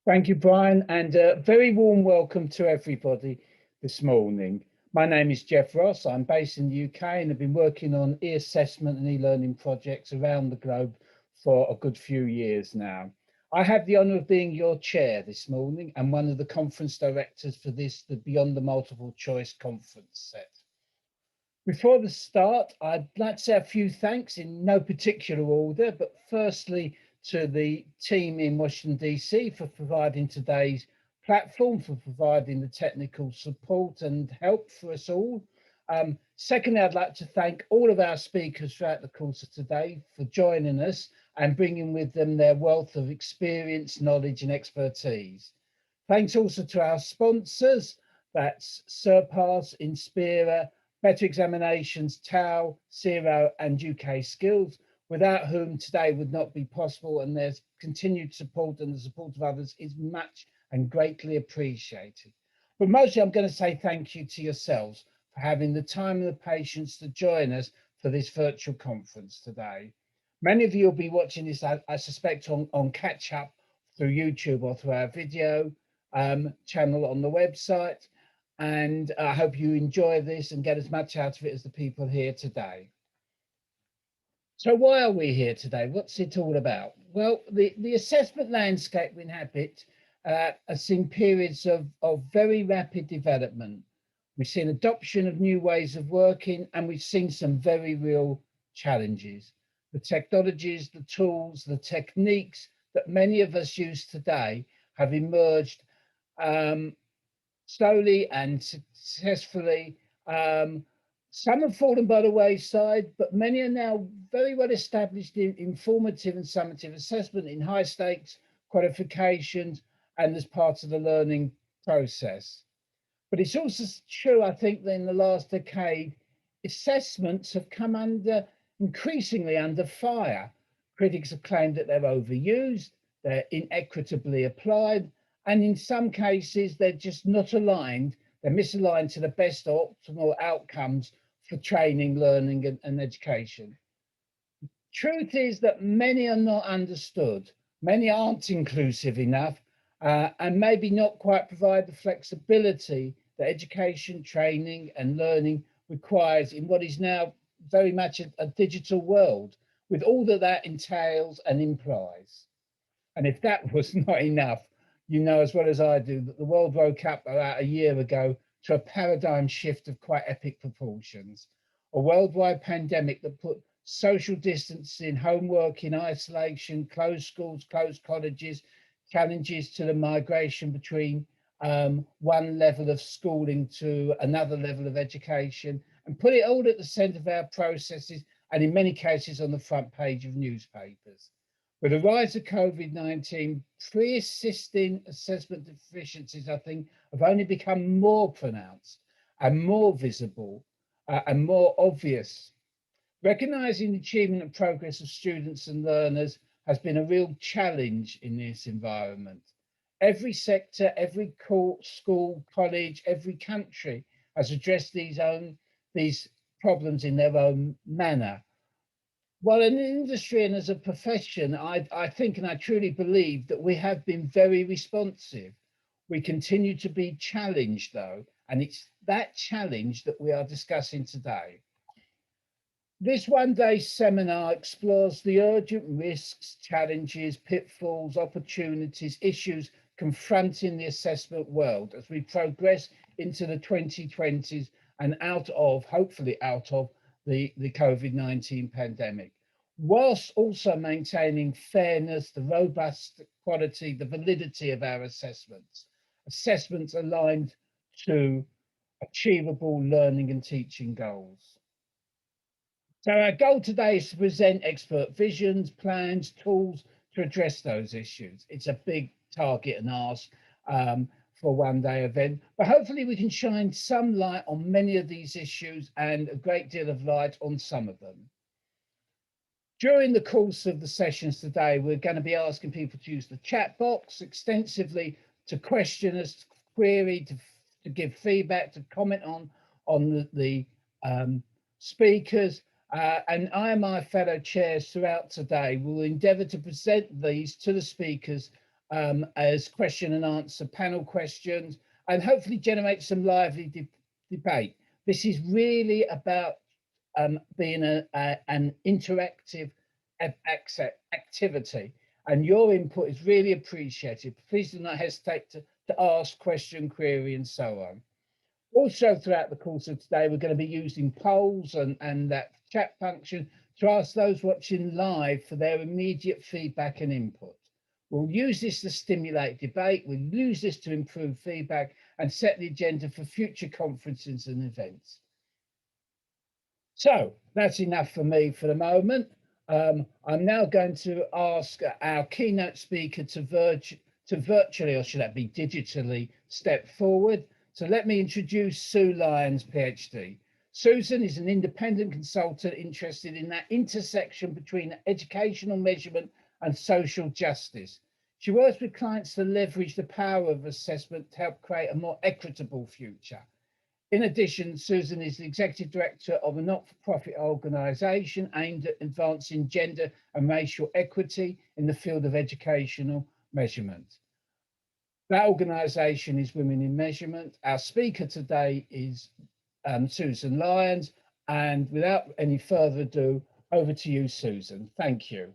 Thank you, Brian, and a very warm welcome to everybody this morning. My name is Jeff Ross. I'm based in the UK and have been working on e-assessment and e-learning projects around the globe for a good few years now. I have the honour of being your chair this morning and one of the conference directors for the Beyond the Multiple Choice conference set. Before the start, I'd like to say a few thanks in no particular order, but firstly to the team in Washington, DC for providing today's platform, for providing the technical support and help for us all. Secondly, I'd like to thank all of our speakers throughout the course of today for joining us and bringing with them their wealth of experience, knowledge and expertise. Thanks also to our sponsors, that's Surpass, Inspera, Better Examinations, TAO, Xero and UK Skills, without whom today would not be possible, and their continued support and the support of others is much and greatly appreciated. But mostly I'm going to say thank you to yourselves for having the time and the patience to join us for this virtual conference today. Many of you will be watching this, I suspect, on catch up through YouTube or through our video channel on the website. And I hope you enjoy this and get as much out of it as the people here today. So why are we here today? What's it all about? Well, the assessment landscape we inhabit has seen periods of very rapid development. We've seen adoption of new ways of working, and we've seen some very real challenges. The technologies, the tools, the techniques that many of us use today have emerged slowly and successfully. Some have fallen by the wayside, but many are now very well established in informative and summative assessment in high stakes qualifications and as part of the learning process. But it's also true, I think, that in the last decade, assessments have come increasingly under fire. Critics have claimed that they're overused, they're inequitably applied, and in some cases, they're just not aligned. They're misaligned to the best optimal outcomes for training, learning, and education. Truth is that many are not understood. Many aren't inclusive enough, and maybe not quite provide the flexibility that education, training, and learning requires in what is now very much a digital world, with all that entails and implies. And if that was not enough, you know as well as I do that the world woke up about a year ago to a paradigm shift of quite epic proportions. A worldwide pandemic that put social distancing, homework in isolation, closed schools, closed colleges, challenges to the migration between one level of schooling to another level of education, and put it all at the centre of our processes, and in many cases on the front page of newspapers. With the rise of COVID-19, pre-existing assessment deficiencies, I think, have only become more pronounced and more visible and more obvious. Recognising the achievement and progress of students and learners has been a real challenge in this environment. Every sector, every school, college, every country has addressed these problems in their own manner. Well, in the industry and as a profession, I think and I truly believe that we have been very responsive. We continue to be challenged, though, and it's that challenge that we are discussing today. This one-day seminar explores the urgent risks, challenges, pitfalls, opportunities, issues confronting the assessment world as we progress into the 2020s and hopefully out of the COVID-19 pandemic, whilst also maintaining fairness, the robust quality, the validity of our assessments aligned to achievable learning and teaching goals. So our goal today is to present expert visions, plans, tools to address those issues. It's a big target and ask for a one-day event, but hopefully we can shine some light on many of these issues and a great deal of light on some of them. During the course of the sessions today, we're going to be asking people to use the chat box extensively to question us, to query, to give feedback, to comment on the speakers. And I and my fellow chairs throughout today will endeavour to present these to the speakers as question and answer panel questions, and hopefully generate some lively debate. This is really about being an interactive activity, and your input is really appreciated. Please do not hesitate to ask, question, query, and so on. Also, throughout the course of today, we're going to be using polls and that chat function to ask those watching live for their immediate feedback and input. We'll use this to stimulate debate, we'll use this to improve feedback and set the agenda for future conferences and events. So that's enough for me for the moment. I'm now going to ask our keynote speaker to virtually, or should that be digitally, step forward. So let me introduce Sue Lyons, PhD. Susan is an independent consultant interested in that intersection between educational measurement and social justice. She works with clients to leverage the power of assessment to help create a more equitable future. In addition, Susan is the executive director of a not-for-profit organisation aimed at advancing gender and racial equity in the field of educational measurement. That organisation is Women in Measurement. Our speaker today is Susan Lyons, and without any further ado, over to you, Susan. Thank you.